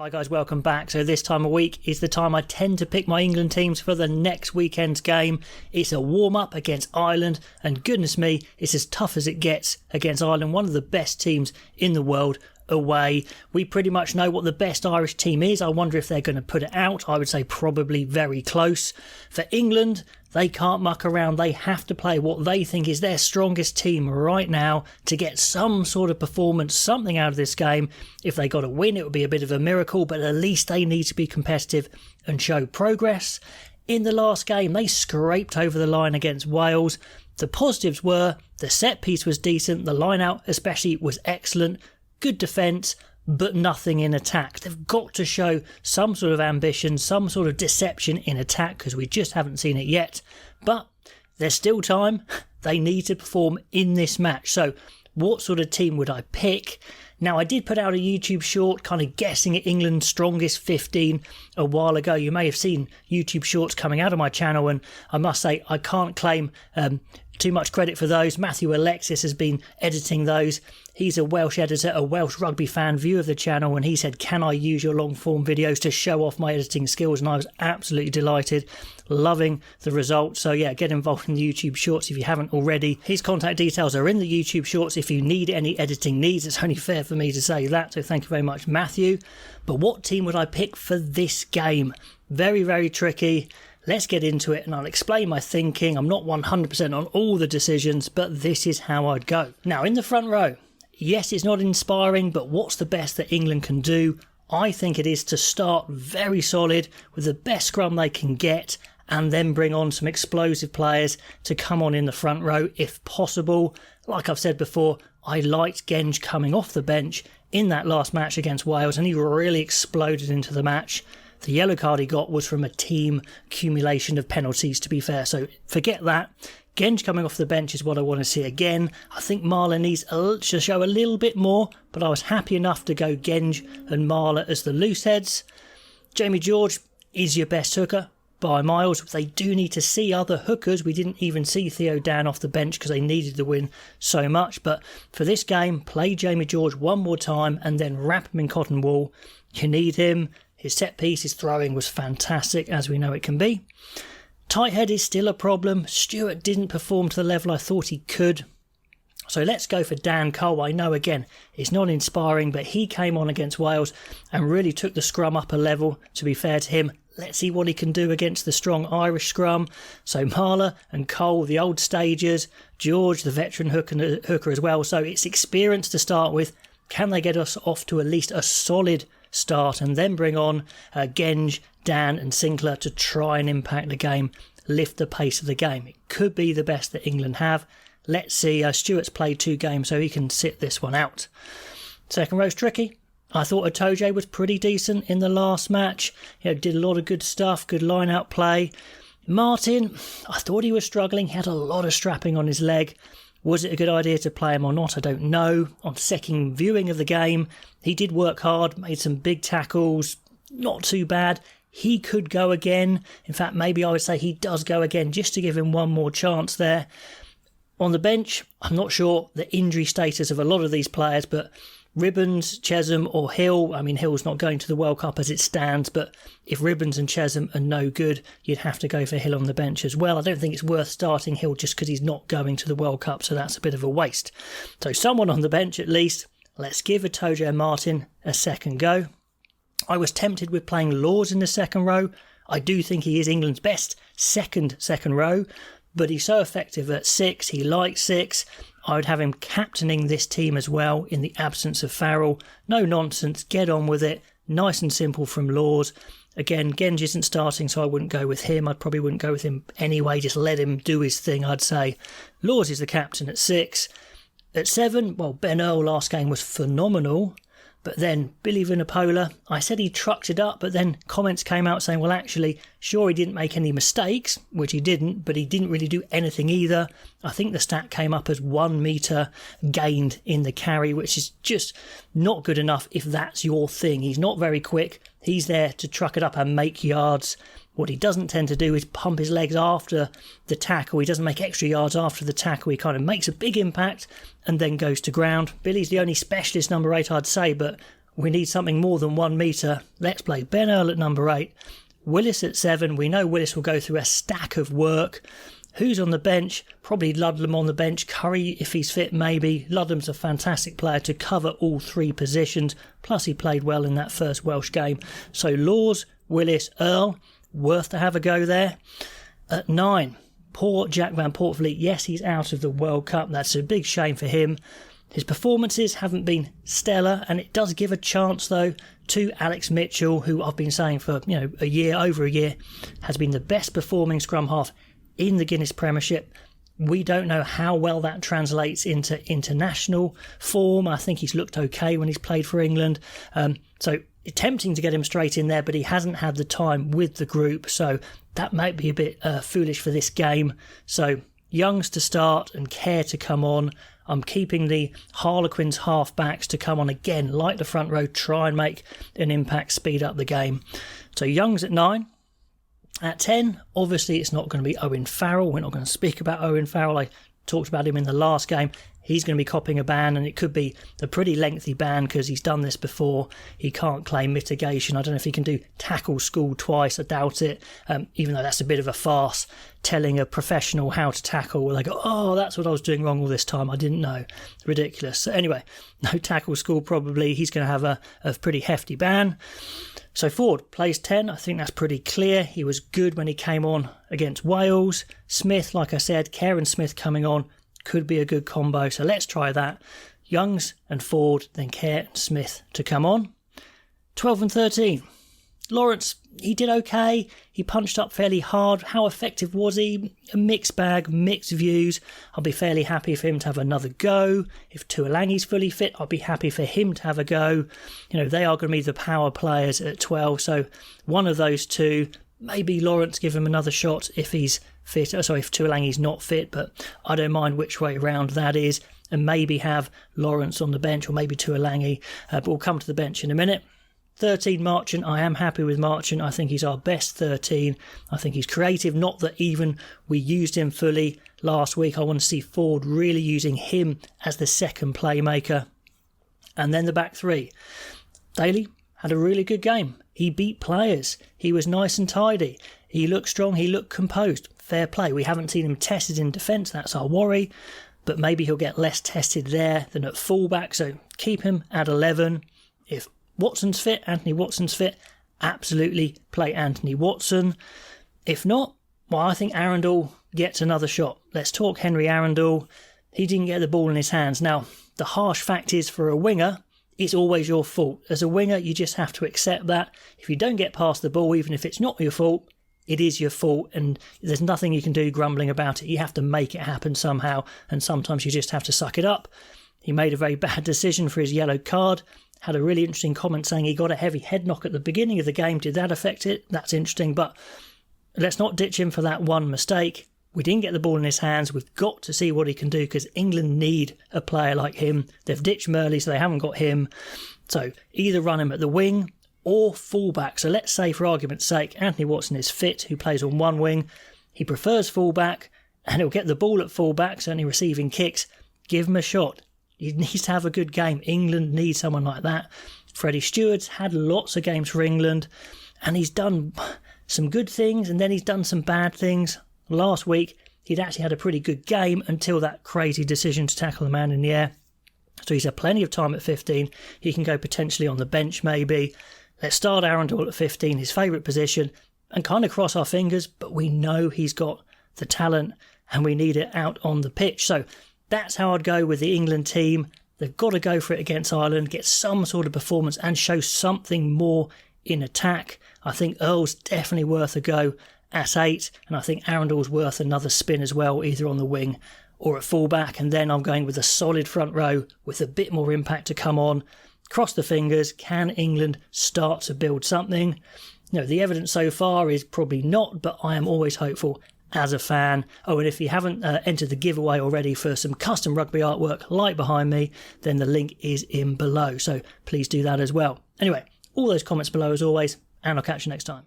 Hi guys, welcome back. So this time of week is the time I tend to pick my England teams for the next weekend's game. It's a warm-up against Ireland, and goodness me, it's as tough as it gets against Ireland, one of the best teams in the world away. We pretty much know what the best Irish team is. I wonder if they're going to put it out. I would say probably very close. For England, they can't muck around. They have to play what they think is their strongest team right now to get some sort of performance, something out of this game. If they got a win, it would be a bit of a miracle, but at least they need to be competitive and show progress. In the last game, they scraped over the line against Wales. The positives were the set piece was decent, the line out especially was excellent, good defence, but nothing in attack. They've got to show some sort of ambition, some sort of deception in attack, because we just haven't seen it yet. But there's still time. They need to perform in this match. So what sort of team would I pick? Now, I did put out a YouTube short kind of guessing at England's strongest 15 a while ago. You may have seen YouTube shorts coming out of my channel, and I must say I can't claim too much credit for those. Matthew Alexis has been editing those. He's a Welsh editor, a Welsh rugby fan, view of the channel, and he said, can I use your long form videos to show off my editing skills? And I was absolutely delighted, loving the results. So yeah, get involved in the YouTube shorts if you haven't already. His contact details are in the YouTube shorts if you need any editing needs. It's only fair for me to say that, so thank you very much, Matthew. But what team would I pick for this game? Very, very tricky. Let's get into it and I'll explain my thinking. I'm not 100% on all the decisions, but this is how I'd go. Now, in the front row, yes, it's not inspiring, but what's the best that England can do? I think it is to start very solid with the best scrum they can get and then bring on some explosive players to come on in the front row if possible. Like I've said before, I liked Genge coming off the bench in that last match against Wales, and he really exploded into the match. The yellow card he got was from a team accumulation of penalties, to be fair, so forget that. Genge coming off the bench is what I want to see again. I think Marler needs to show a little bit more, but I was happy enough to go Genge and Marler as the loose heads. Jamie George is your best hooker by miles. They do need to see other hookers. We didn't even see Theo Dan off the bench because they needed the win so much. But for this game, play Jamie George one more time and then wrap him in cotton wool. You need him. His set piece, his throwing was fantastic, as we know it can be. Tight head is still a problem. Stewart didn't perform to the level I thought he could. So let's go for Dan Cole. I know, again, it's not inspiring, but he came on against Wales and really took the scrum up a level, to be fair to him. Let's see what he can do against the strong Irish scrum. So Marler and Cole, the old stagers. George, the veteran hooker as well. So it's experience to start with. Can they get us off to at least a solid start and then bring on Genge, Dan and Sinclair to try and impact the game, lift the pace of the game? It could be the best that England have. Let's see. Stewart's played 2 games, so he can sit this one out. Second row's tricky. I thought Itoje was pretty decent in the last match. Did a lot of good stuff, good line-out play. Martin, I thought he was struggling. He had a lot of strapping on his leg. Was it a good idea to play him or not? I don't know. On second viewing of the game, he did work hard, made some big tackles. Not too bad. He could go again. In fact, maybe I would say he does go again just to give him one more chance there. On the bench, I'm not sure the injury status of a lot of these players, but Ribbons, Chesham or Hill, I mean, Hill's not going to the World Cup as it stands, but if Ribbons and Chesham are no good, you'd have to go for Hill on the bench as well. I don't think it's worth starting Hill just because he's not going to the World Cup, so that's a bit of a waste. So someone on the bench at least. Let's give Itoje and Martin a second go. I was tempted with playing Laws in the second row. I do think he is England's best second row, but he's so effective at 6. He likes 6. I would have him captaining this team as well in the absence of Farrell. No nonsense, get on with it. Nice and simple from Laws. Again, Genge isn't starting, so I wouldn't go with him. I probably wouldn't go with him anyway. Just let him do his thing, I'd say. Laws is the captain at 6. At 7, well, Ben Earl last game was phenomenal. But then Billy Vunipola, I said he trucked it up, but then comments came out saying, well, actually, sure, he didn't make any mistakes, which he didn't, but he didn't really do anything either. I think the stat came up as 1 metre gained in the carry, which is just not good enough if that's your thing. He's not very quick. He's there to truck it up and make yards. What he doesn't tend to do is pump his legs after the tackle. He doesn't make extra yards after the tackle. He kind of makes a big impact and then goes to ground. Billy's the only specialist number 8, I'd say, but we need something more than 1 metre. Let's play Ben Earl at number 8. Willis at 7. We know Willis will go through a stack of work. Who's on the bench? Probably Ludlam on the bench. Curry, if he's fit, maybe. Ludlam's a fantastic player to cover all 3 positions. Plus, he played well in that first Welsh game. So Laws, Willis, Earl, worth to have a go there. At 9, poor Jack Van Poortvliet. Yes, he's out of the World Cup. That's a big shame for him. His performances haven't been stellar, and it does give a chance, though, to Alex Mitchell, who I've been saying for over a year, has been the best performing scrum half in the Guinness Premiership. We don't know how well that translates into international form. I think he's looked okay when he's played for England. So tempting to get him straight in there, but he hasn't had the time with the group, so that might be a bit foolish for this game. So Youngs to start and Kerr to come on. I'm keeping the Harlequins half-backs to come on again, like the front row, try and make an impact, speed up the game. So Youngs at 9. At 10, obviously it's not going to be Owen Farrell. We're not going to speak about Owen Farrell. I talked about him in the last game. He's going to be copying a ban, and it could be a pretty lengthy ban because he's done this before. He can't claim mitigation. I don't know if he can do tackle school twice. I doubt it, even though that's a bit of a farce, telling a professional how to tackle. They go, oh, that's what I was doing wrong all this time. I didn't know. Ridiculous. So anyway, no tackle school probably. He's going to have a pretty hefty ban. So Ford plays 10. I think that's pretty clear. He was good when he came on against Wales. Smith, like I said, Kerr and Smith coming on could be a good combo. So let's try that. Youngs and Ford, then Kerr and Smith to come on. 12 and 13. Lawrence, he did okay. He punched up fairly hard. How effective was he? A mixed bag, mixed views. I'll be fairly happy for him to have another go. If Tuolangi's fully fit, I'll be happy for him to have a go. They are going to be the power players at 12. So one of those two, maybe Lawrence give him another shot if he's fit. If Tuolangi's not fit, but I don't mind which way around that is. And maybe have Lawrence on the bench or maybe Tuolangi. But we'll come to the bench in a minute. 13, Marchant. I am happy with Marchant. I think he's our best 13. I think he's creative. Not that even we used him fully last week. I want to see Ford really using him as the second playmaker. And then the back 3. Daly had a really good game. He beat players. He was nice and tidy. He looked strong. He looked composed. Fair play. We haven't seen him tested in defence. That's our worry. But maybe he'll get less tested there than at fullback. So keep him at 11. If Watson's fit, Anthony Watson's fit, absolutely play Anthony Watson. If not, well, I think Arundel gets another shot. Let's talk Henry Arundel. He didn't get the ball in his hands. Now, the harsh fact is for a winger, it's always your fault. As a winger, you just have to accept that. If you don't get past the ball, even if it's not your fault, it is your fault, and there's nothing you can do grumbling about it. You have to make it happen somehow, and sometimes you just have to suck it up. He made a very bad decision for his yellow card. Had a really interesting comment saying he got a heavy head knock at the beginning of the game. Did that affect it? That's interesting, but let's not ditch him for that one mistake. We didn't get the ball in his hands. We've got to see what he can do because England need a player like him. They've ditched Murley, so they haven't got him. So either run him at the wing or fullback. So let's say, for argument's sake, Anthony Watson is fit, who plays on one wing. He prefers fullback, and he'll get the ball at fullback, certainly receiving kicks. Give him a shot. He needs to have a good game. England needs someone like that. Freddie Stewart's had lots of games for England, and he's done some good things, and then he's done some bad things. Last week, he'd actually had a pretty good game until that crazy decision to tackle the man in the air. So he's had plenty of time at 15. He can go potentially on the bench, maybe. Let's start Arundel at 15, his favourite position, and kind of cross our fingers, but we know he's got the talent, and we need it out on the pitch. So that's how I'd go with the England team. They've got to go for it against Ireland, get some sort of performance and show something more in attack. I think Earl's definitely worth a go at 8, and I think Arundel's worth another spin as well, either on the wing or at fullback. And then I'm going with a solid front row with a bit more impact to come on. Cross the fingers. Can England start to build something? The evidence so far is probably not, but I am always hopeful as a fan. Oh, and if you haven't entered the giveaway already for some custom rugby artwork like behind me, then the link is in below. So please do that as well. Anyway, all those comments below as always, and I'll catch you next time.